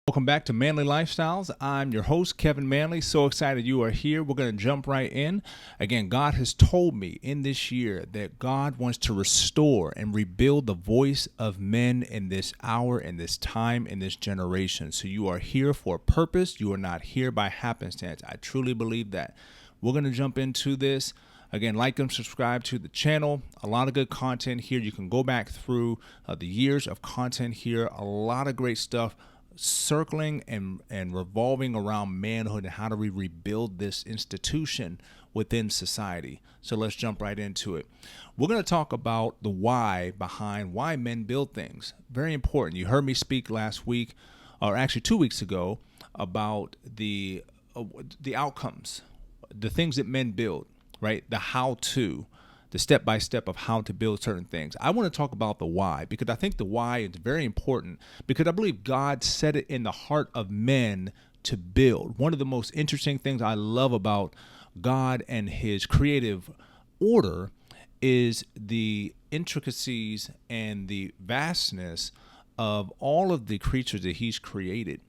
Welcome back to Manly Lifestyles. I'm your host, Kevin Manley. So excited you are here. We're going to jump right in. Again, God has told me in this year that God wants to restore and rebuild the voice of men in this hour, in this time, in this generation. So you are here for a purpose. You are not here by happenstance. I truly believe that. We're going to jump into this. Again, like and subscribe to the channel. A lot of good content here. You can go back through the years of content here. A lot of great stuff circling and revolving around manhood and how do we rebuild this institution within society. So let's jump right into it. We're going to talk about the why behind why men build things. Very important. You heard me speak last week, or actually 2 weeks ago, about the outcomes, the things that men build, right? The how-to, the step-by-step of how to build certain things. I want to talk about the why because I think the why is very important because I believe God set it in the heart of men to build. One of the most interesting things I love about God and his creative order is the intricacies and the vastness of all of the creatures that he's created.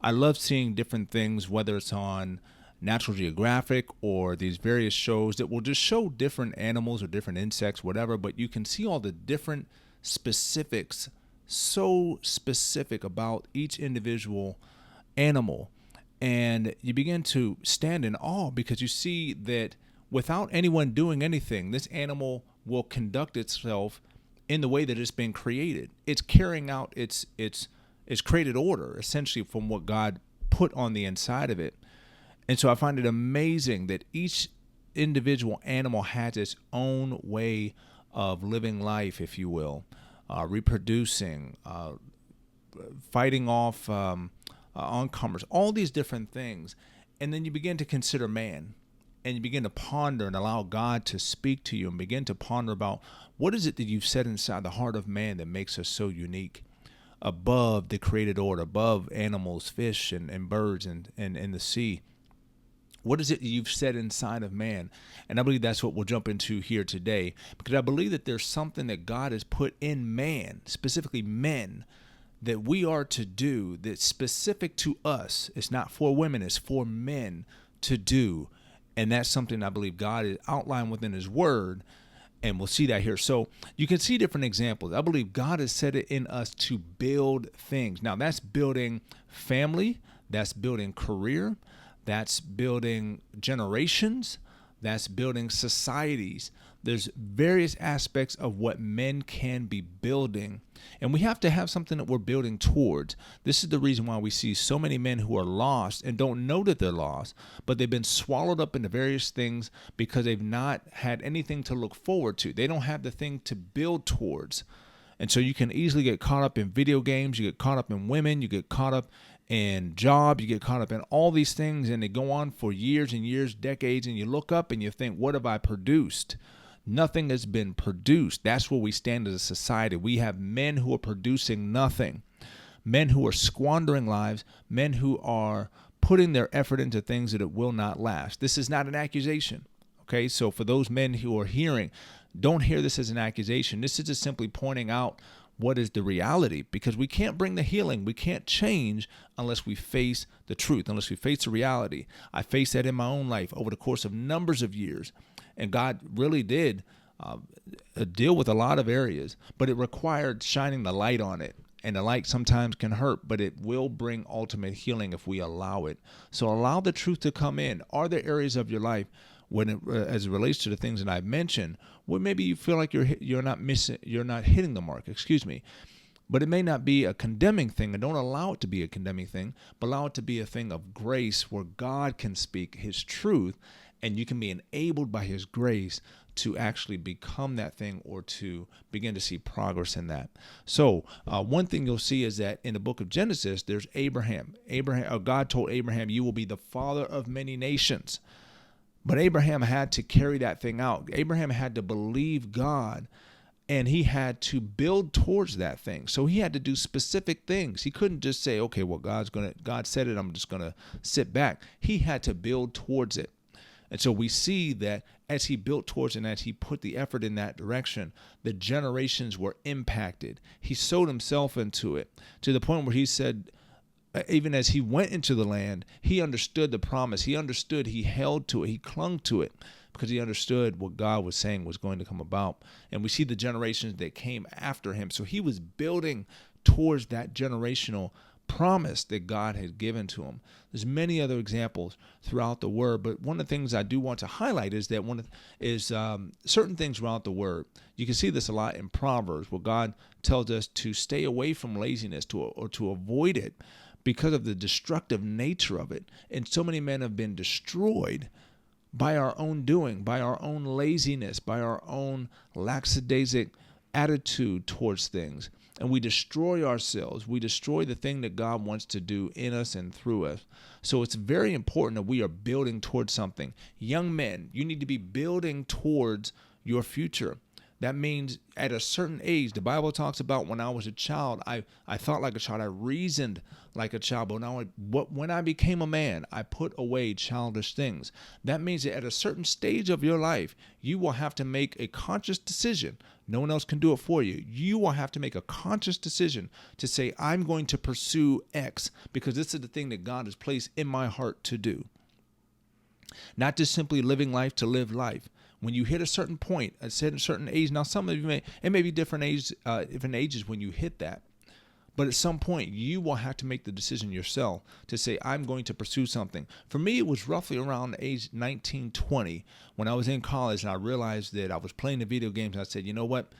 I love seeing different things, whether it's on Natural Geographic or these various shows that will just show different animals or different insects, whatever, but you can see all the different specifics, so specific about each individual animal. And you begin to stand in awe because you see that without anyone doing anything, this animal will conduct itself in the way that it's been created. It's carrying out its created order, essentially from what God put on the inside of it. And so I find it amazing that each individual animal has its own way of living life, if you will, reproducing, fighting off oncomers, all these different things. And then you begin to consider man, and you begin to ponder and allow God to speak to you and begin to ponder about what is it that you've set inside the heart of man that makes us so unique, above the created order, above animals, fish, and birds, and the sea. What is it you've set inside of man? And I believe that's what we'll jump into here today, because I believe that there's something that God has put in man, specifically men, that we are to do that's specific to us. It's not for women, it's for men to do. And that's something I believe God has outlined within his word. And we'll see that here. So you can see different examples. I believe God has set it in us to build things. Now that's building family, that's building career, that's building generations, that's building societies. There's various aspects of what men can be building, and we have to have something that we're building towards. This is the reason why we see so many men who are lost and don't know that they're lost, but they've been swallowed up into various things because they've not had anything to look forward to. They don't have the thing to build towards. And so you can easily get caught up in video games, you get caught up in women, you get caught up in job, you get caught up in all these things, and they go on for years and years, decades, and you look up and you think, what have I produced? Nothing has been produced. That's where we stand as a society. We have men who are producing nothing, men who are squandering lives, men who are putting their effort into things that it will not last. This is not an accusation. Okay, so for those men who are hearing, don't hear this as an accusation. This is just simply pointing out what is the reality, because we can't bring the healing. We can't change unless we face the truth, unless we face the reality. I faced that in my own life over the course of numbers of years, and God really did deal with a lot of areas, but it required shining the light on it. And the light sometimes can hurt, but it will bring ultimate healing if we allow it. So allow the truth to come in. Are there areas of your life when as it relates to the things that I've mentioned, where maybe you feel like you're not hitting the mark, but it may not be a condemning thing, and don't allow it to be a condemning thing, but allow it to be a thing of grace where God can speak his truth, and you can be enabled by his grace to actually become that thing or to begin to see progress in that. So one thing you'll see is that in the book of Genesis, there's Abraham. God told Abraham, you will be the father of many nations. But Abraham had to carry that thing out. Abraham had to believe God, and he had to build towards that thing. So he had to do specific things. He couldn't just say, okay, well, God said it, I'm just going to sit back. He had to build towards it. And so we see that as he built towards it and as he put the effort in that direction, the generations were impacted. He sowed himself into it to the point where he said, even as he went into the land, he understood the promise. He understood, he held to it, he clung to it because he understood what God was saying was going to come about. And we see the generations that came after him. So he was building towards that generational promise that God had given to him. There's many other examples throughout the word, but one of the things I do want to highlight is that certain things throughout the word. You can see this a lot in Proverbs, where God tells us to stay away from laziness or to avoid it because of the destructive nature of it. And so many men have been destroyed by our own doing, by our own laziness, by our own lackadaisic attitude towards things. And we destroy ourselves. We destroy the thing that God wants to do in us and through us. So it's very important that we are building towards something. Young men, you need to be building towards your future. That means at a certain age, the Bible talks about when I was a child, I thought like a child, I reasoned like a child. But when I became a man, I put away childish things. That means that at a certain stage of your life, you will have to make a conscious decision. No one else can do it for you. You will have to make a conscious decision to say, I'm going to pursue X because this is the thing that God has placed in my heart to do. Not just simply living life to live life. When you hit a certain point, a certain age, now some of you it may be different ages when you hit that. But at some point, you will have to make the decision yourself to say, I'm going to pursue something. For me, it was roughly around the age 19, 20 when I was in college and I realized that I was playing the video games. And I said, you know what?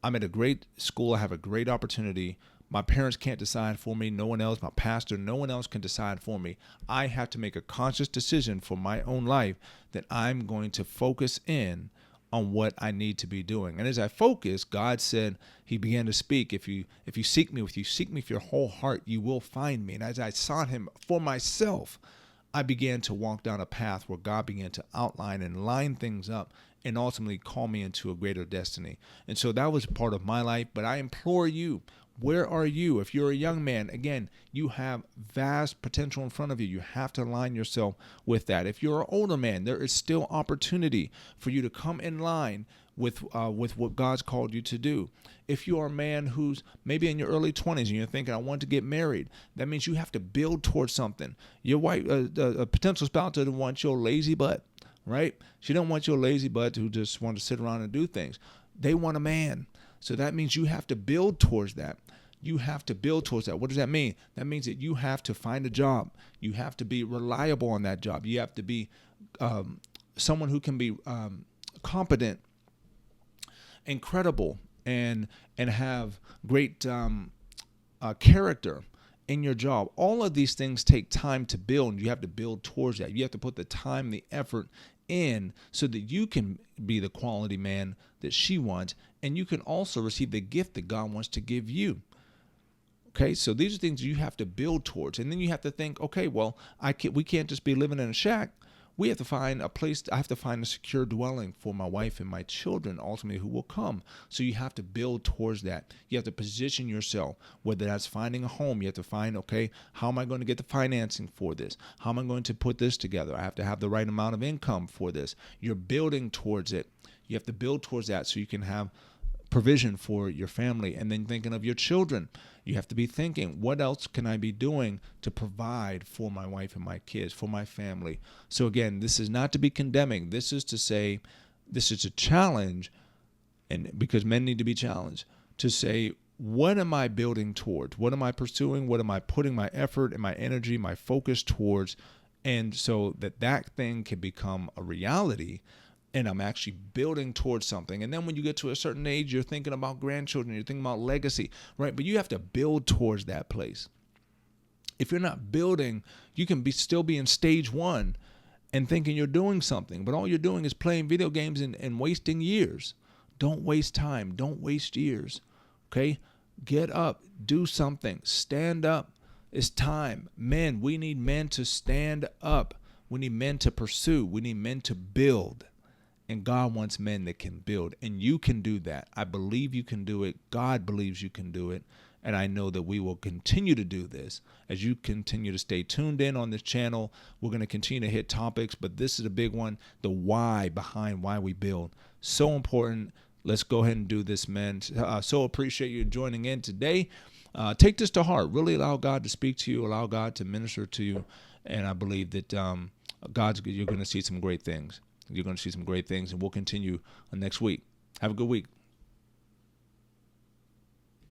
I'm at a great school. I have a great opportunity. My parents can't decide for me. No one else, my pastor, no one else can decide for me. I have to make a conscious decision for my own life that I'm going to focus in on what I need to be doing. And as I focused, God said, he began to speak. If you seek me with your whole heart, you will find me. And as I sought him for myself, I began to walk down a path where God began to outline and line things up and ultimately call me into a greater destiny. And so that was part of my life. But I implore you, where are you? If you're a young man, again, you have vast potential in front of you. You have to align yourself with that. If you're an older man, there is still opportunity for you to come in line with what God's called you to do. If you are a man who's maybe in your early 20s and you're thinking, I want to get married, that means you have to build towards something. Your wife, a potential spouse doesn't want your lazy butt, right? She don't want your lazy butt who just want to sit around and do things. They want a man. So that means you have to build towards that. You have to build towards that. What does that mean? That means that you have to find a job. You have to be reliable on that job. You have to be someone who can be competent, incredible, and have great character in your job. All of these things take time to build, and you have to build towards that. You have to put the time, the effort in so that you can be the quality man that she wants, and you can also receive the gift that God wants to give you. Okay, so these are things you have to build towards. And then you have to think, okay, well, we can't just be living in a shack. We have to find a place. I have to find a secure dwelling for my wife and my children, ultimately, who will come. So you have to build towards that. You have to position yourself, whether that's finding a home. You have to find, okay, how am I going to get the financing for this? How am I going to put this together? I have to have the right amount of income for this. You're building towards it. You have to build towards that so you can have provision for your family. And then thinking of your children, you have to be thinking, what else can I be doing to provide for my wife and my kids, for my family? So again, this is not to be condemning. This is to say, this is a challenge, and because men need to be challenged, to say, what am I building towards? What am I pursuing? What am I putting my effort and my energy, my focus towards? And so that thing can become a reality, and I'm actually building towards something. And then when you get to a certain age, you're thinking about grandchildren, you're thinking about legacy, right? But you have to build towards that place. If you're not building, you can still be in stage one and thinking you're doing something, but all you're doing is playing video games and wasting years. Don't waste time. Don't waste years, okay? Get up, do something, stand up. It's time. Men, we need men to stand up. We need men to pursue. We need men to build. And God wants men that can build. And you can do that. I believe you can do it. God believes you can do it. And I know that we will continue to do this as you continue to stay tuned in on this channel. We're going to continue to hit topics, but this is a big one, the why behind why we build. So important. Let's go ahead and do this, men. So appreciate you joining in today. take this to heart. Really allow God to speak to you, allow God to minister to you, and I believe that you're going to see some great things. You're going to see some great things, and we'll continue next week. Have a good week.